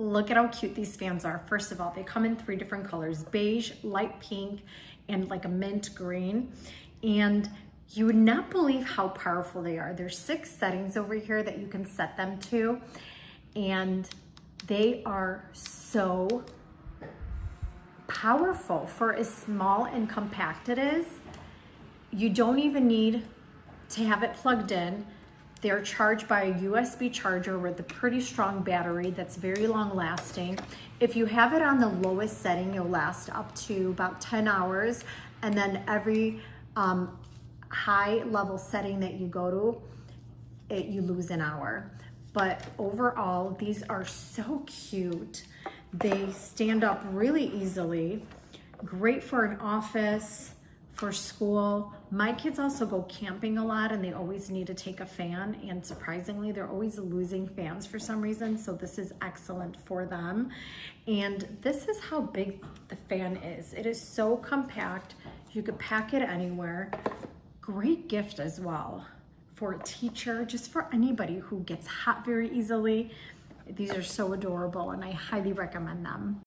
Look at how cute these fans are. First of all, they come in 3 different colors: beige, light pink, and like a mint green. And you would not believe how powerful they are. There's 6 settings over here that you can set them to, and they are so powerful for as small and compact it is. You don't even need to have it plugged in. They're charged by a USB charger with a pretty strong battery that's very long lasting. If you have it on the lowest setting, you'll last up to about 10 hours. And then every high level setting that you go to, you lose an hour. But overall, these are so cute. They stand up really easily. Great for an office, for school. My kids also go camping a lot and they always need to take a fan, and surprisingly they're always losing fans for some reason, so this is excellent for them. And this is how big the fan is. It is so compact. You could pack it anywhere. Great gift as well for a teacher, just for anybody who gets hot very easily. These are so adorable and I highly recommend them.